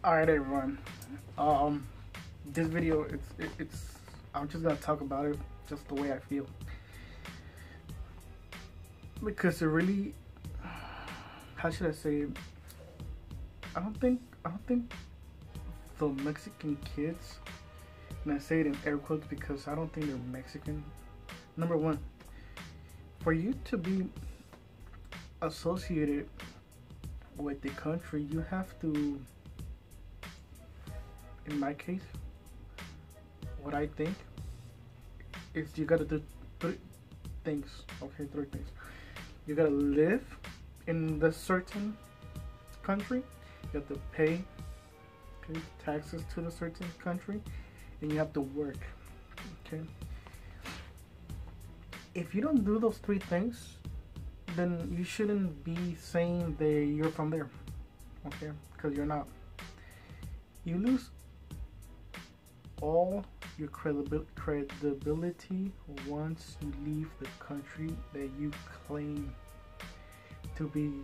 Alright everyone, um, this video, I'm just gonna talk about it just the way I feel. Because it really, how should I say it? I don't think the Mexican kids, and I say it in air quotes because I don't think they're Mexican. Number one, for you to be associated with the country, you have to, in my case, what I think is you gotta do three things. Okay, three things. You gotta live in the certain country. You have to pay taxes to the certain country, and you have to work. Okay. If you don't do those three things, then you shouldn't be saying that you're from there. Okay, because you're not. You lose all your credibility once you leave the country that you claim to be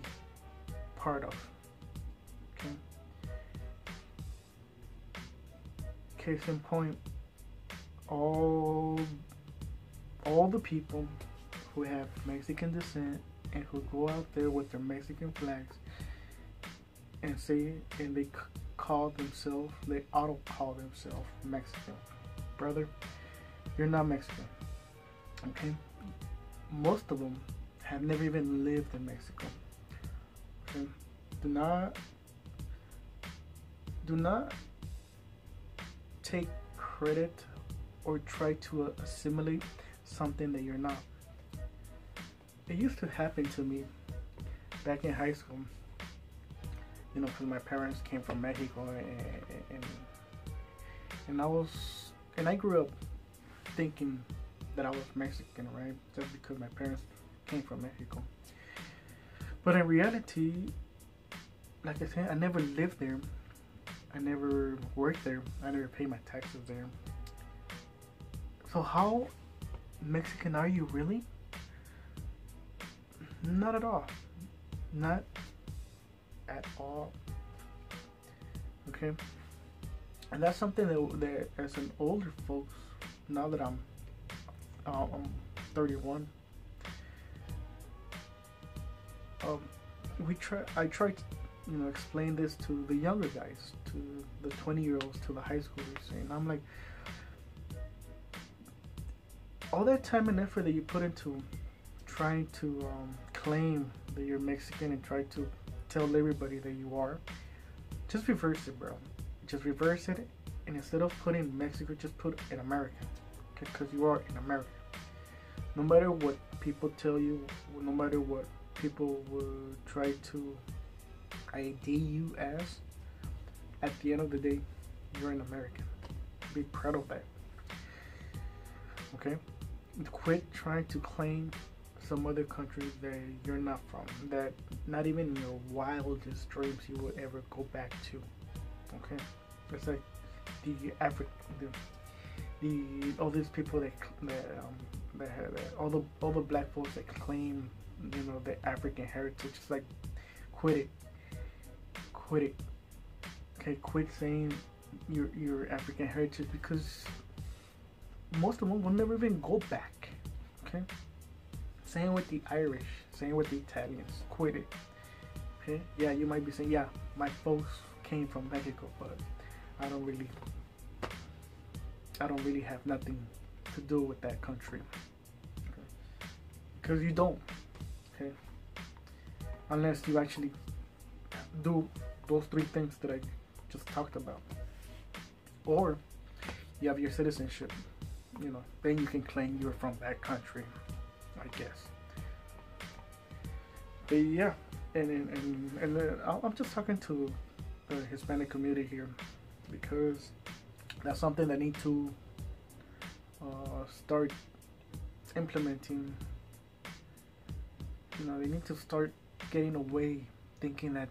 part of. Okay. Case in point, all the people who have Mexican descent and who go out there with their Mexican flags and they call themselves, they auto call themselves Mexican. Brother, you're not Mexican. Okay? Most of them have never even lived in Mexico. Okay? Do not take credit or try to assimilate something that you're not. It used to happen to me back in high school. You know, because my parents came from Mexico, and I grew up thinking that I was Mexican, right? Just because my parents came from Mexico. But in reality, like I said, I never lived there. I never worked there. I never paid my taxes there. So how Mexican are you really? Not at all. Not at all. Okay, and that's something that as an older folks, now that I'm 31, I try to, you know, explain this to the younger guys, to the 20-year-olds, to the high schoolers, and I'm like, all that time and effort that you put into trying to claim that you're Mexican and try to tell everybody that you are, just reverse it, bro. Just reverse it, and instead of putting Mexico, just put an American, okay? Because you are an American. No matter what people tell you, no matter what people will try to ID you as, at the end of the day, you're an American. Be proud of that. Okay? Quit trying to claim some other country that you're not from, that not even in your wildest dreams you would ever go back to. Okay, it's like all these people that all the black folks that claim, you know, the African heritage. It's like, quit it. Okay, quit saying your African heritage, because most of them will never even go back. Okay. Same with the Irish, same with the Italians. Quit it. Okay? Yeah, you might be saying, yeah, my folks came from Mexico, but I don't really have nothing to do with that country. Okay? Because you don't. Okay? Unless you actually do those three things that I just talked about. Or you have your citizenship. You know, then you can claim you're from that country, I guess. But yeah, and I'm just talking to the Hispanic community here, because that's something they need to start implementing. You know, they need to start getting away thinking that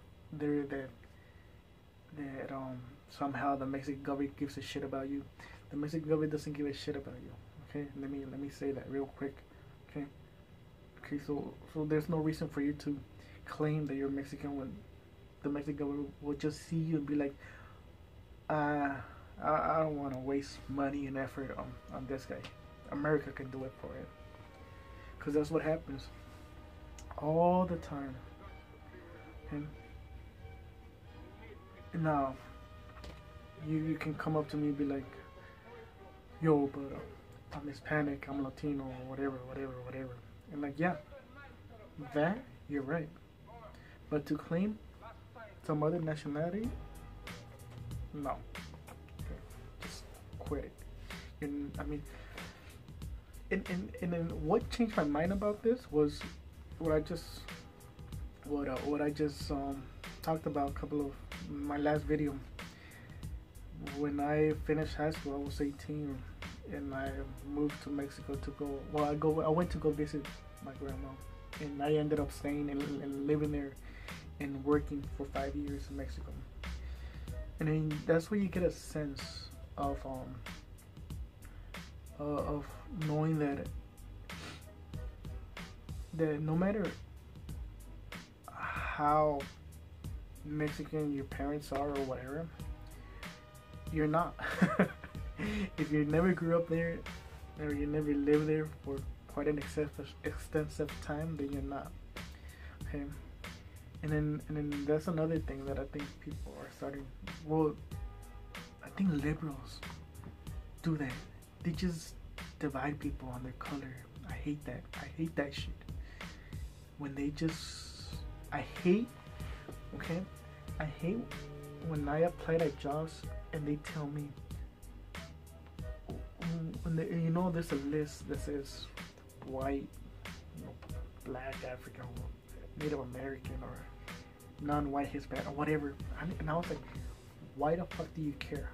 somehow the Mexican government gives a shit about you. The Mexican government doesn't give a shit about you. Okay, let me say that real quick. Okay, so there's no reason for you to claim that you're Mexican when the Mexican government will just see you and be like, uh, I don't want to waste money and effort on this guy. America can do it for it. Because that's what happens all the time. And now, you can come up to me and be like, yo, but I'm Hispanic, I'm Latino, or whatever. And like, yeah, that, you're right. But to claim some other nationality, no. Okay, just quit it. And I mean, and then what changed my mind about this was what I just talked about a couple of my last video. When I finished high school, I was 18, and I moved to Mexico to go. Well, I went to go visit my grandma, and I ended up staying and living there and working for 5 years in Mexico. And then that's where you get a sense of knowing that no matter how Mexican your parents are or whatever, you're not. If you never grew up there or you never lived there for quite an extensive time, then you're not. Okay. And then that's another thing that I think people are starting. Well, I think liberals do that. They just divide people on their color. I hate that. I hate that shit. When they just, I hate when I apply at jobs and they tell me, when they, there's a list that says white, black, African, Native American, or non-white, Hispanic, or whatever. And I was like, why the fuck do you care?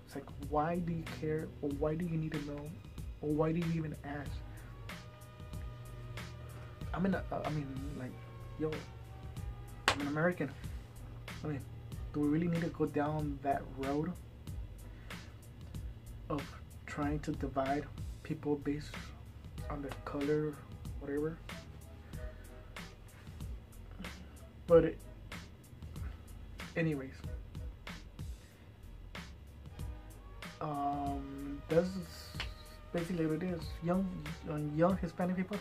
It's like, why do you care? Or why do you need to know? Or why do you even ask? I'm an American. I mean, do we really need to go down that road of trying to divide people based on their color, whatever? But anyways, that's basically what it is. Young Hispanic people,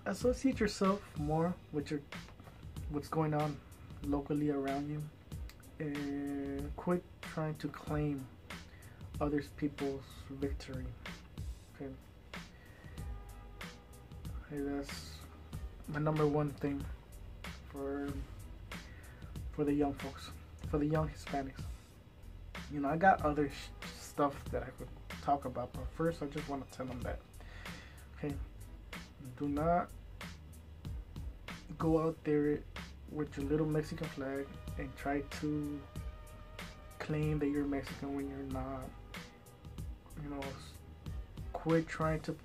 associate yourself more with what's going on locally around you, and quit trying to claim other people's victory. Okay, that's my number one thing for the young folks, for the young Hispanics. I got other stuff that I could talk about, but first I just want to tell them that, okay, do not go out there with your little Mexican flag and try to claim that you're Mexican when you're not. Quit trying to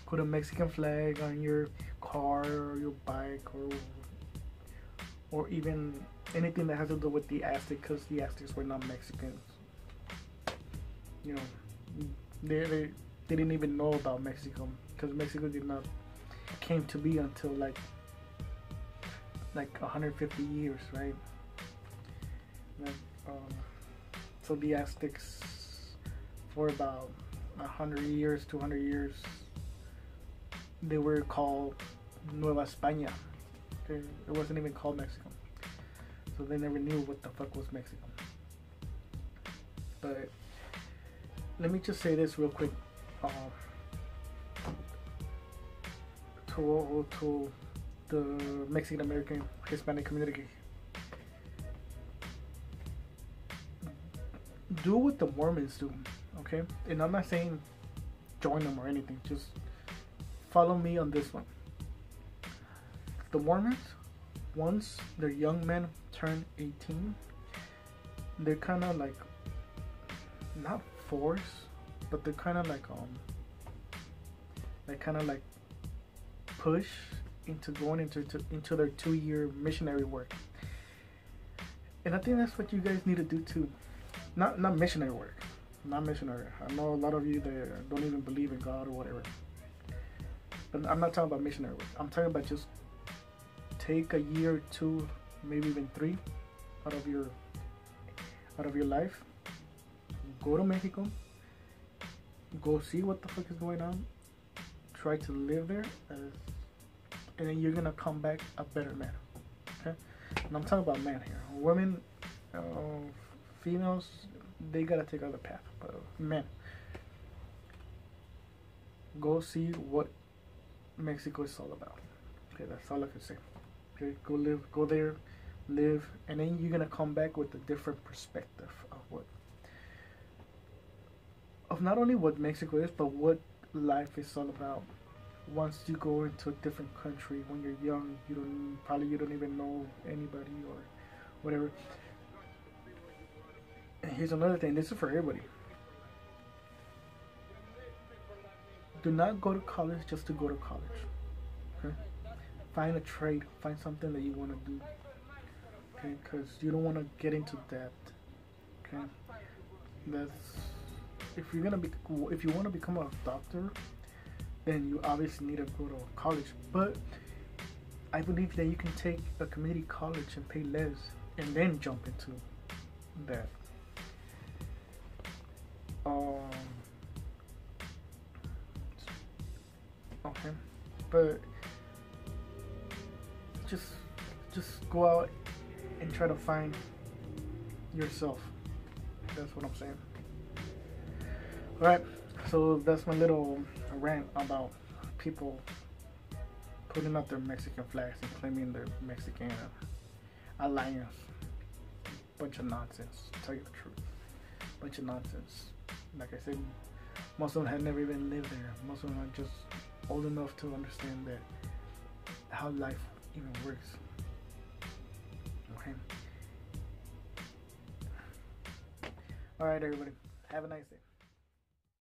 put a Mexican flag on your car or your bike or even anything that has to do with the Aztec, because the Aztecs were not Mexicans. They didn't even know about Mexico, because Mexico did not came to be until like 150 years, right? So the Aztecs, for about 100 years, 200 years, they were called Nueva España. Okay? It wasn't even called Mexico. So they never knew what the fuck was Mexico. But let me just say this real quick. To the Mexican American Hispanic community, do what the Mormons do, okay? And I'm not saying join them or anything, just follow me on this one. The Mormons, once their young men turn 18, they're kind of like, not forced, but they're kind of like push into going into their 2-year missionary work. And I think that's what you guys need to do too. Not missionary work, not missionary. I know a lot of you that don't even believe in God or whatever, but I'm not talking about missionary work. I'm talking about just take a year or 2, maybe even 3 out out of your life. Go to Mexico. Go see what the fuck is going on. Try to live there, and then you're gonna come back a better man. Okay, and I'm talking about men here. Women, females, they gotta take other path. But men, go see what Mexico is all about. Okay, that's all I can say. Okay, go there, live, and then you're gonna come back with a different perspective of not only what Mexico is, but what life is all about. Once you go into a different country, when you're young, you don't even know anybody or whatever. And here's another thing. This is for everybody. Do not go to college just to go to college. Okay? Find a trade. Find something that you want to do. Okay? Because you don't want to get into debt. Okay? If you want to become a doctor, then you obviously need to go to college. But I believe that you can take a community college and pay less, and then jump into that. Okay, but just go out and try to find yourself. That's what I'm saying. Alright, so that's my little rant about people putting up their Mexican flags and claiming their Mexican alliance. Bunch of nonsense, to tell you the truth. Bunch of nonsense. Like I said, most of them had never even lived there. Most of them are just old enough to understand that how life even works. Okay. Alright, everybody. Have a nice day.